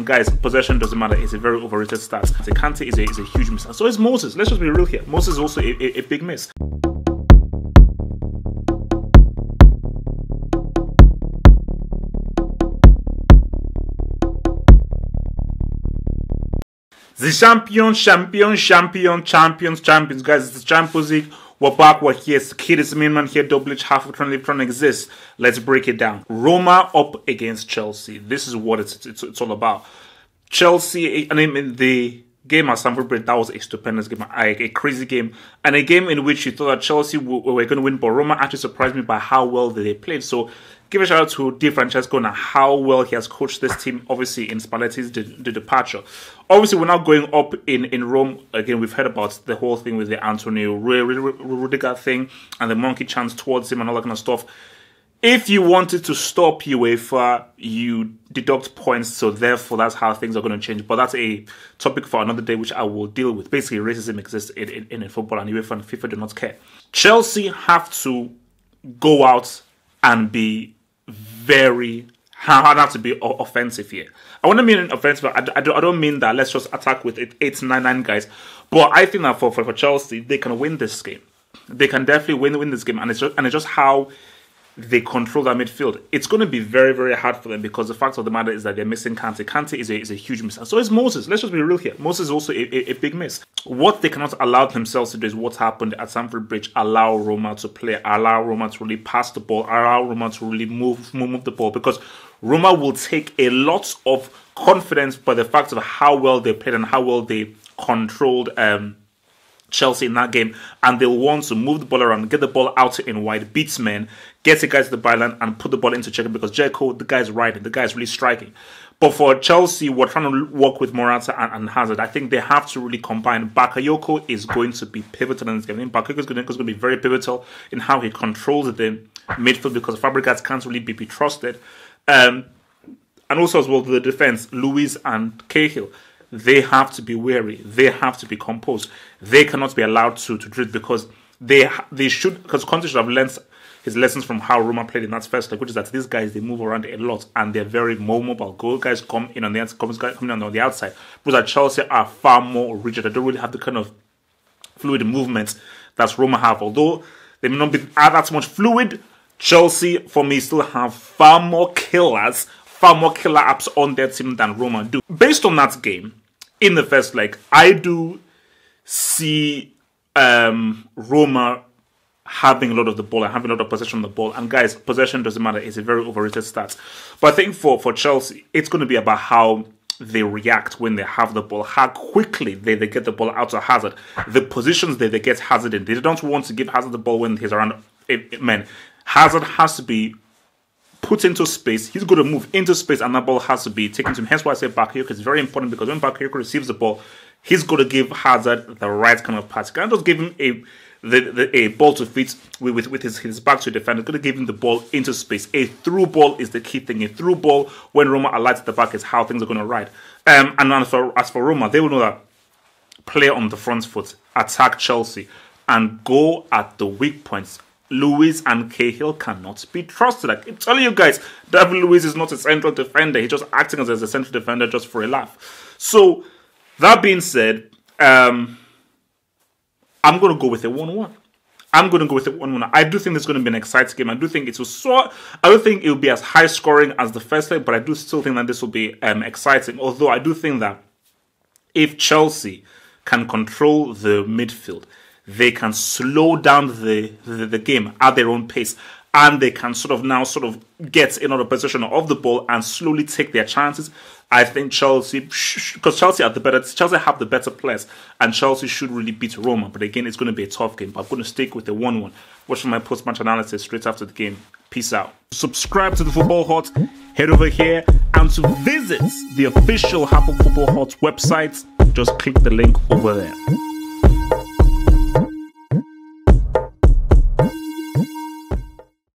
And guys, possession doesn't matter. It's a very overrated stat. Kante is a huge miss. And so is Moses. Let's just be real here. Moses is also a big miss. The champions, guys. It's the Champions League. We're back. We're here. Kid is the main man here. Double H, half of trying to exist. Let's break it down. Roma up against Chelsea. This is what it's all about. Chelsea, and in the game at Stamford Bridge, that was a stupendous game, a crazy game, and a game in which you thought that Chelsea were going to win, but Roma actually surprised me by how well they played. So give a shout out to Di Francesco and how well he has coached this team, obviously in Spalletti's the departure. Obviously, we're now going up in Rome. Again, we've heard about the whole thing with the Antonio Rudiger thing and the monkey chants towards him and all that kind of stuff. If you wanted to stop UEFA, you deduct points, so therefore that's how things are going to change. But that's a topic for another day, which I will deal with. Basically, racism exists in football, and UEFA and FIFA do not care. Chelsea have to go out and be have to be offensive here. I want to mean offensive, but I don't mean that let's just attack with 8-9 guys. But I think that for Chelsea, they can win this game. They can definitely win this game, and it's just how they control that midfield. It's going to be very, very hard for them because the fact of the matter is that they're missing Kante. Kante is a huge miss. And so is Moses. Let's just be real here. Moses is also a big miss. What they cannot allow themselves to do is what happened at Stamford Bridge. Allow Roma to play. Allow Roma to really pass the ball. Allow Roma to really move the ball, because Roma will take a lot of confidence by the fact of how well they played and how well they controlled Chelsea in that game, and they'll want to move the ball around, get the ball out in wide, beats men, get the guys to the byline and put the ball into check, because Jericho, the guy's riding, the guy's really striking. But for Chelsea, we're trying to work with Morata and Hazard. I think they have to really combine. Bakayoko is going to be pivotal in this game. I think Bakayoko is going to be very pivotal in how he controls the midfield, because Fabregas can't really be trusted. And also as well, the defense, Luiz and Cahill, they have to be wary. They have to be composed. They cannot be allowed to drift, because they should, because Conte should have learned his lessons from how Roma played in that first leg, which is that these guys, they move around a lot and they're very mobile. Goal guys come in on the outside, but that Chelsea are far more rigid. They don't really have the kind of fluid movements that Roma have. Although they may not be that much fluid, Chelsea for me still have far more killer apps on their team than Roma do. Based on that game, in the first leg, I do see Roma having a lot of the ball and having a lot of possession of the ball. And guys, possession doesn't matter. It's a very overrated stat. But I think for Chelsea, it's going to be about how they react when they have the ball, how quickly they get the ball out to Hazard, the positions they get Hazard in. They don't want to give Hazard the ball when he's around men. Hazard has to be put into space. He's going to move into space, and that ball has to be taken to him. Hence why I say Bakayoko is very important, because when Bakayoko receives the ball, he's going to give Hazard the right kind of pass. He can't just give him a ball to feet with his back to defend. He's going to give him the ball into space. A through ball is the key thing. A through ball, when Roma alights at the back, is how things are going to ride. And as for Roma, they will know that play on the front foot, attack Chelsea, and go at the weak points. Luiz and Cahill cannot be trusted. I keep telling you guys, David Luiz is not a central defender. He's just acting as a central defender just for a laugh. So, that being said, I'm going to go with a 1-1. I do think this is going to be an exciting game. I do think I don't think it will be as high scoring as the first leg, but I do still think that this will be exciting. Although I do think that if Chelsea can control the midfield, they can slow down the game at their own pace, and they can sort of get another possession of the ball and slowly take their chances. I think Chelsea, because Chelsea have the better players, and Chelsea should really beat Roma. But again, it's going to be a tough game. But I'm going to stick with the 1-1. Watch my post-match analysis straight after the game. Peace out. Subscribe to the Football Hut. Head over here, and to visit the official Apple Football Hut website, just click the link over there.